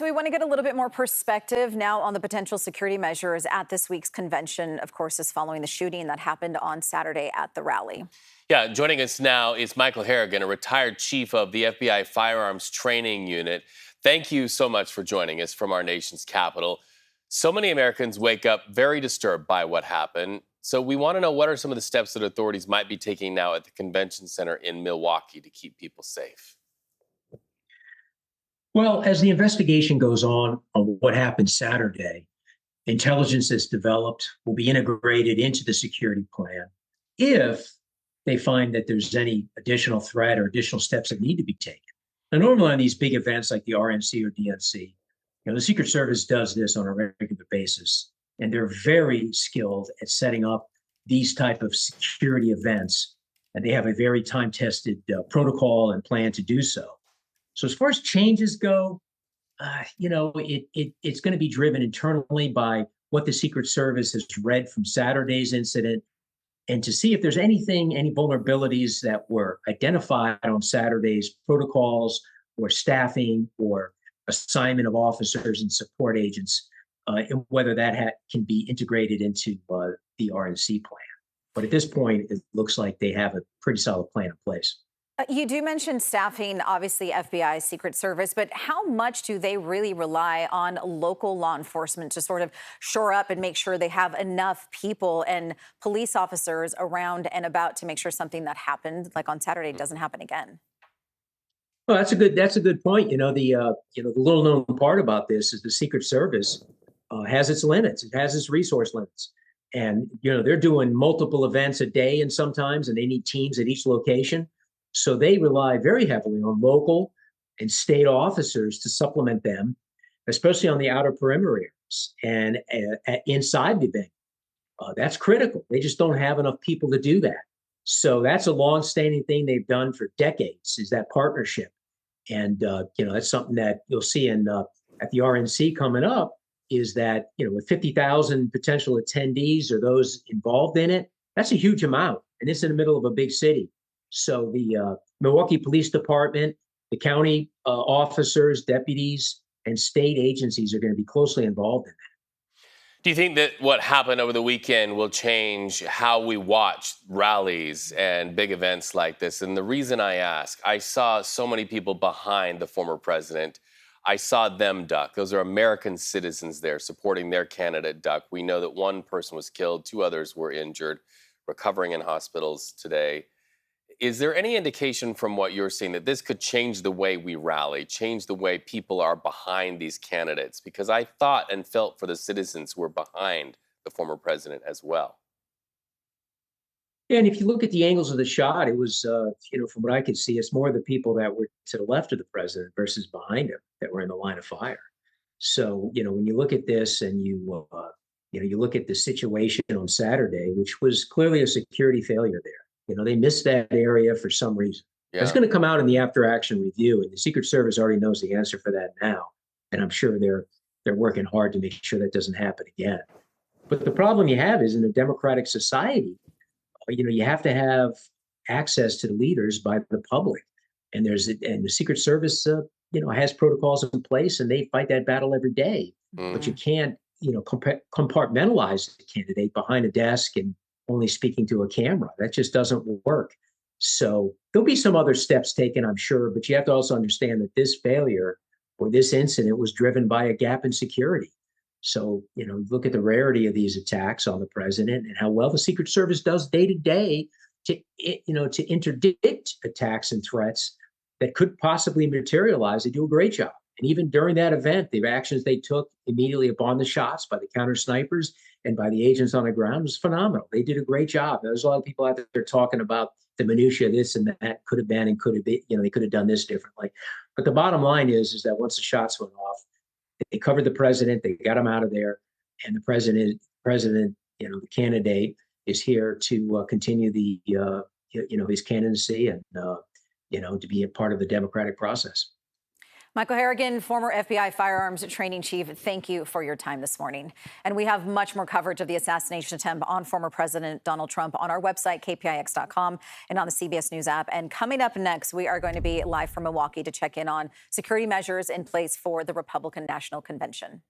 so we want to get a little bit more perspective now on the potential security measures at this week's convention. Of course, is following the shooting that happened on Saturday at the rally. Yeah, joining us now is Michael Harrigan, a retired chief of the FBI Firearms Training Unit. Thank you so much for joining us from our nation's capital. So many Americans wake up very disturbed by what happened. So we want to know, what are some of the steps that authorities might be taking now at the convention center in Milwaukee to keep people safe? Well, as the investigation goes on what happened Saturday, intelligence that's developed will be integrated into the security plan if they find that there's any additional threat or additional steps that need to be taken. Now, normally on these big events like the RNC or DNC, the Secret Service does this on a regular basis, and they're very skilled at setting up these type of security events, and they have a very time-tested protocol and plan to do so. So as far as changes go, it's going to be driven internally by what the Secret Service has read from Saturday's incident, and to see if there's any vulnerabilities that were identified on Saturday's protocols or staffing or assignment of officers and support agents, and whether that can be integrated into the RNC plan. But at this point, it looks like they have a pretty solid plan in place. You do mention staffing, obviously FBI, Secret Service, but how much do they really rely on local law enforcement to sort of shore up and make sure they have enough people and police officers around and about to make sure something that happened like on Saturday doesn't happen again? Well, that's a good point. The little known part about this is the Secret Service has its limits. It has its resource limits. And, they're doing multiple events a day and sometimes, and they need teams at each location. So they rely very heavily on local and state officers to supplement them, especially on the outer perimeter areas and inside the venue. That's critical. They just don't have enough people to do that. So that's a long-standing thing they've done for decades, is that partnership. And, that's something that you'll see at the RNC coming up, is that, with 50,000 potential attendees or those involved in it, that's a huge amount. And it's in the middle of a big city. So the Milwaukee Police Department, the county officers, deputies, and state agencies are going to be closely involved in that. Do you think that what happened over the weekend will change how we watch rallies and big events like this? And the reason I ask, I saw so many people behind the former president. I saw them duck. Those are American citizens there supporting their candidate duck. We know that one person was killed, 2 others were injured, recovering in hospitals today. Is there any indication from what you're seeing that this could change the way we rally, change the way people are behind these candidates? Because I thought and felt for the citizens who were behind the former president as well. Yeah, and if you look at the angles of the shot, it was, from what I could see, it's more the people that were to the left of the president versus behind him that were in the line of fire. So, when you look at this and you look at the situation on Saturday, which was clearly a security failure there. They missed that area for some reason. Yeah. It's going to come out in the after-action review, and the Secret Service already knows the answer for that now. And I'm sure they're working hard to make sure that doesn't happen again. But the problem you have is, in a democratic society, you have to have access to the leaders by the public. And the Secret Service, has protocols in place, and they fight that battle every day. But you can't, compartmentalize the candidate behind a desk and only speaking to a camera. That just doesn't work. So there'll be some other steps taken, I'm sure, but you have to also understand that this failure or this incident was driven by a gap in security. So, look at the rarity of these attacks on the president and how well the Secret Service does day to day to interdict attacks and threats that could possibly materialize. They do a great job. And even during that event, the actions they took immediately upon the shots by the counter snipers and by the agents on the ground was phenomenal. They did a great job. There's a lot of people out there talking about the minutia, this and that could have been and could have been, they could have done this differently. But the bottom line is that once the shots went off, they covered the president, they got him out of there, and the president, the candidate is here to continue the, his candidacy and, to be a part of the democratic process. Michael Harrigan, former FBI firearms training chief, thank you for your time this morning. And we have much more coverage of the assassination attempt on former President Donald Trump on our website, KPIX.com, and on the CBS News app. And coming up next, we are going to be live from Milwaukee to check in on security measures in place for the Republican National Convention.